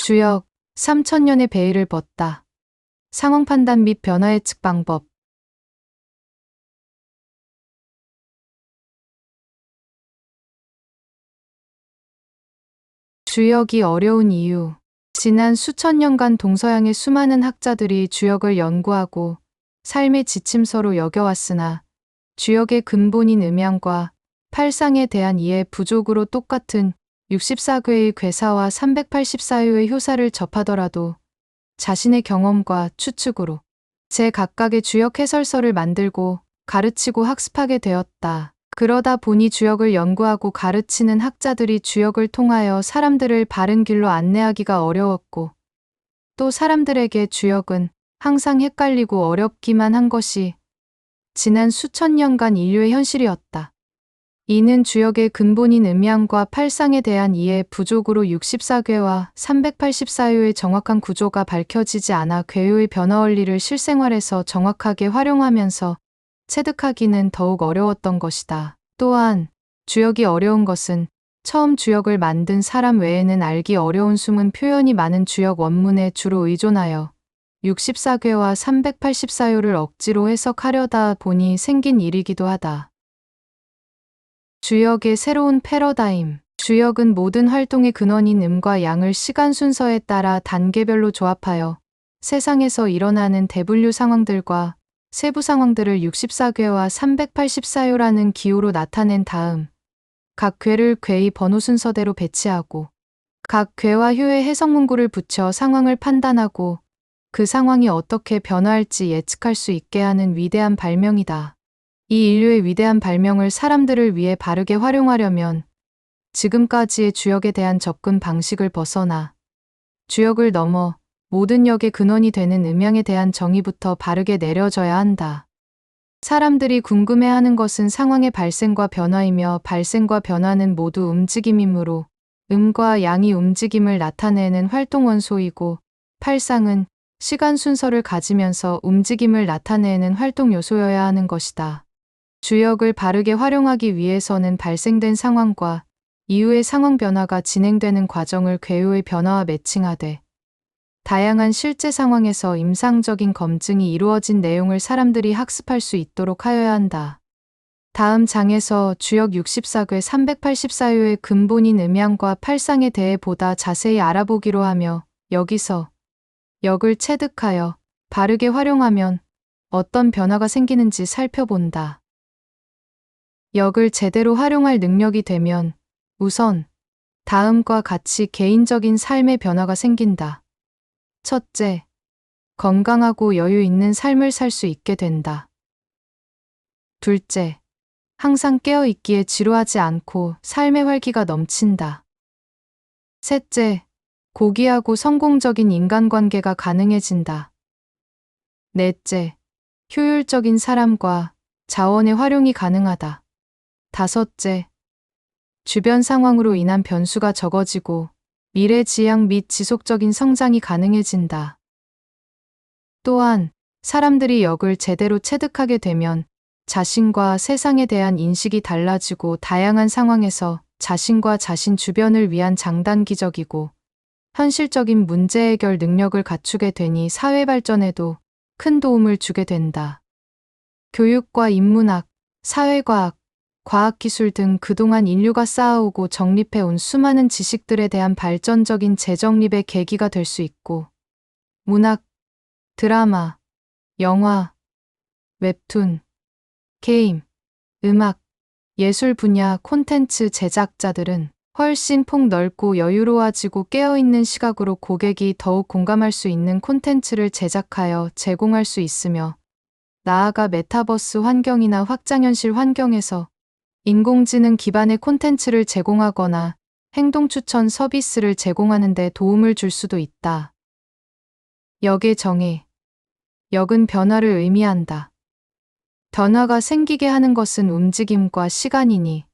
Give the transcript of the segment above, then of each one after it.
주역, 3천년의 베일을 벗다. 상황 판단 및 변화 예측 방법. 주역이 어려운 이유. 지난 수천 년간 동서양의 수많은 학자들이 주역을 연구하고 삶의 지침서로 여겨왔으나 주역의 근본인 음양과 팔상에 대한 이해 부족으로 똑같은 64괴의 괴사와 384요의 효사를 접하더라도 자신의 경험과 추측으로 제각각의 주역 해설서를 만들고 가르치고 학습하게 되었다. 그러다 보니 주역을 연구하고 가르치는 학자들이 주역을 통하여 사람들을 바른 길로 안내하기가 어려웠고, 또 사람들에게 주역은 항상 헷갈리고 어렵기만 한 것이 지난 수천 년간 인류의 현실이었다. 이는 주역의 근본인 음양과 팔상에 대한 이해 부족으로 64괴와 384요의 정확한 구조가 밝혀지지 않아 괴요의 변화 원리를 실생활에서 정확하게 활용하면서 체득하기는 더욱 어려웠던 것이다. 또한 주역이 어려운 것은 처음 주역을 만든 사람 외에는 알기 어려운 숨은 표현이 많은 주역 원문에 주로 의존하여 64괴와 384요를 억지로 해석하려다 보니 생긴 일이기도 하다. 주역의 새로운 패러다임. 주역은 모든 활동의 근원인 음과 양을 시간 순서에 따라 단계별로 조합하여 세상에서 일어나는 대분류 상황들과 세부 상황들을 64괴와 384요라는 기호로 나타낸 다음 각 괴를 괴의 번호 순서대로 배치하고 각 괴와 효의 해석 문구를 붙여 상황을 판단하고 그 상황이 어떻게 변화할지 예측할 수 있게 하는 위대한 발명이다. 이 인류의 위대한 발명을 사람들을 위해 바르게 활용하려면 지금까지의 주역에 대한 접근 방식을 벗어나 주역을 넘어 모든 역의 근원이 되는 음양에 대한 정의부터 바르게 내려져야 한다. 사람들이 궁금해하는 것은 상황의 발생과 변화이며 발생과 변화는 모두 움직임이므로 음과 양이 움직임을 나타내는 활동 원소이고 팔상은 시간 순서를 가지면서 움직임을 나타내는 활동 요소여야 하는 것이다. 주역을 바르게 활용하기 위해서는 발생된 상황과 이후의 상황 변화가 진행되는 과정을 괴요의 변화와 매칭하되 다양한 실제 상황에서 임상적인 검증이 이루어진 내용을 사람들이 학습할 수 있도록 하여야 한다. 다음 장에서 주역 64괴 384요의 근본인 음양과 팔상에 대해 보다 자세히 알아보기로 하며 여기서 역을 체득하여 바르게 활용하면 어떤 변화가 생기는지 살펴본다. 역을 제대로 활용할 능력이 되면 우선 다음과 같이 개인적인 삶의 변화가 생긴다. 첫째, 건강하고 여유 있는 삶을 살 수 있게 된다. 둘째, 항상 깨어 있기에 지루하지 않고 삶의 활기가 넘친다. 셋째, 고귀하고 성공적인 인간관계가 가능해진다. 넷째, 효율적인 사람과 자원의 활용이 가능하다. 다섯째, 주변 상황으로 인한 변수가 적어지고 미래 지향 및 지속적인 성장이 가능해진다. 또한 사람들이 역을 제대로 체득하게 되면 자신과 세상에 대한 인식이 달라지고 다양한 상황에서 자신과 자신 주변을 위한 장단기적이고 현실적인 문제 해결 능력을 갖추게 되니 사회 발전에도 큰 도움을 주게 된다. 교육과 인문학, 사회과학, 과학기술 등 그동안 인류가 쌓아오고 정립해온 수많은 지식들에 대한 발전적인 재정립의 계기가 될 수 있고, 문학, 드라마, 영화, 웹툰, 게임, 음악, 예술 분야 콘텐츠 제작자들은 훨씬 폭넓고 여유로워지고 깨어있는 시각으로 고객이 더욱 공감할 수 있는 콘텐츠를 제작하여 제공할 수 있으며, 나아가 메타버스 환경이나 확장현실 환경에서 인공지능 기반의 콘텐츠를 제공하거나 행동 추천 서비스를 제공하는 데 도움을 줄 수도 있다. 역의 정의. 역은 변화를 의미한다. 변화가 생기게 하는 것은 움직임과 시간이니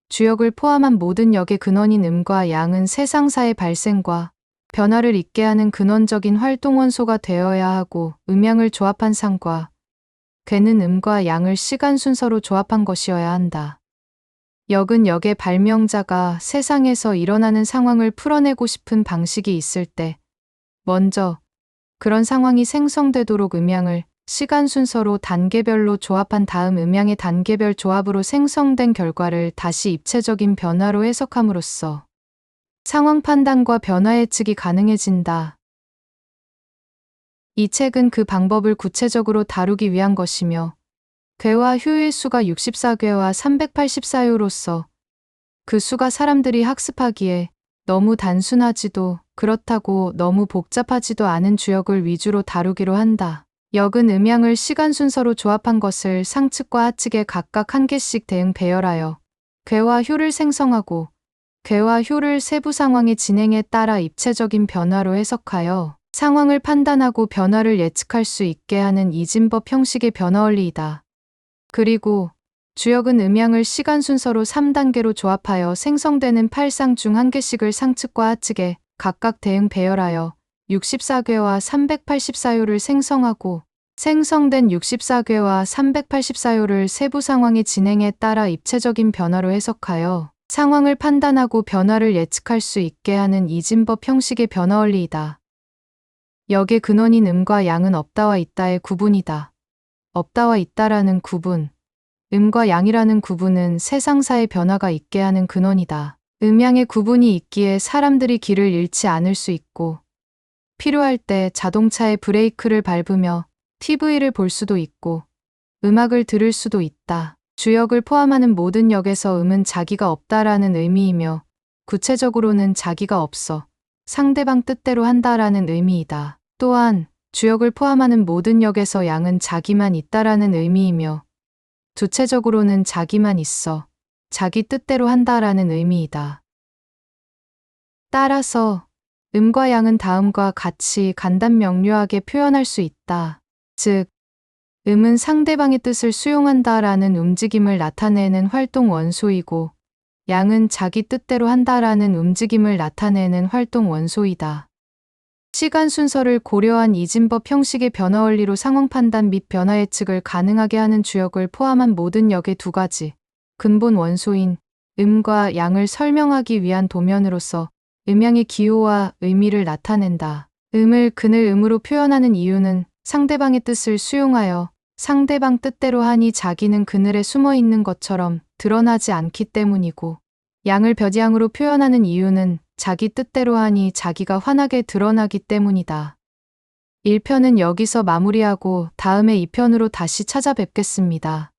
주역을 포함한 모든 역의 근원인 음과 양은 세상사의 발생과 변화를 있게 하는 근원적인 활동 원소가 되어야 하고 음양을 조합한 상과 괴는 음과 양을 시간 순서로 조합한 것이어야 한다. 역은 역의 발명자가 세상에서 일어나는 상황을 풀어내고 싶은 방식이 있을 때 먼저 그런 상황이 생성되도록 음양을 시간 순서로 단계별로 조합한 다음 음양의 단계별 조합으로 생성된 결과를 다시 입체적인 변화로 해석함으로써 상황 판단과 변화 예측이 가능해진다. 이 책은 그 방법을 구체적으로 다루기 위한 것이며 괴와 효의 수가 64괴와 384요로서 그 수가 사람들이 학습하기에 너무 단순하지도 그렇다고 너무 복잡하지도 않은 주역을 위주로 다루기로 한다. 역은 음양을 시간 순서로 조합한 것을 상측과 하측에 각각 한 개씩 대응 배열하여 괴와 효를 생성하고 괴와 효를 세부 상황의 진행에 따라 입체적인 변화로 해석하여 상황을 판단하고 변화를 예측할 수 있게 하는 이진법 형식의 변화 원리이다. 그리고 주역은 음양을 시간 순서로 3단계로 조합하여 생성되는 8상 중 한 개씩을 상측과 하측에 각각 대응 배열하여 64괴와 384요를 생성하고 생성된 64괴와 384요를 세부 상황의 진행에 따라 입체적인 변화로 해석하여 상황을 판단하고 변화를 예측할 수 있게 하는 이진법 형식의 변화 원리이다. 역의 근원인 음과 양은 없다와 있다의 구분이다. 없다와 있다라는 구분, 음과 양이라는 구분은 세상사의 변화가 있게 하는 근원이다. 음양의 구분이 있기에 사람들이 길을 잃지 않을 수 있고 필요할 때 자동차의 브레이크를 밟으며 TV를 볼 수도 있고 음악을 들을 수도 있다. 주역을 포함하는 모든 역에서 음은 자기가 없다라는 의미이며 구체적으로는 자기가 없어 상대방 뜻대로 한다라는 의미이다. 또한 주역을 포함하는 모든 역에서 양은 자기만 있다라는 의미이며 두체적으로는 자기만 있어 자기 뜻대로 한다라는 의미이다. 따라서 음과 양은 다음과 같이 간단 명료하게 표현할 수 있다. 즉, 음은 상대방의 뜻을 수용한다라는 움직임을 나타내는 활동 원소이고 양은 자기 뜻대로 한다라는 움직임을 나타내는 활동 원소이다. 시간 순서를 고려한 이진법 형식의 변화 원리로 상황 판단 및 변화 예측을 가능하게 하는 주역을 포함한 모든 역의 두 가지 근본 원소인 음과 양을 설명하기 위한 도면으로서 음양의 기호와 의미를 나타낸다. 음을 그늘 음으로 표현하는 이유는 상대방의 뜻을 수용하여 상대방 뜻대로 하니 자기는 그늘에 숨어 있는 것처럼 드러나지 않기 때문이고, 양을 벼지양으로 표현하는 이유는 자기 뜻대로 하니 자기가 환하게 드러나기 때문이다. 1편은 여기서 마무리하고 다음에 2편으로 다시 찾아뵙겠습니다.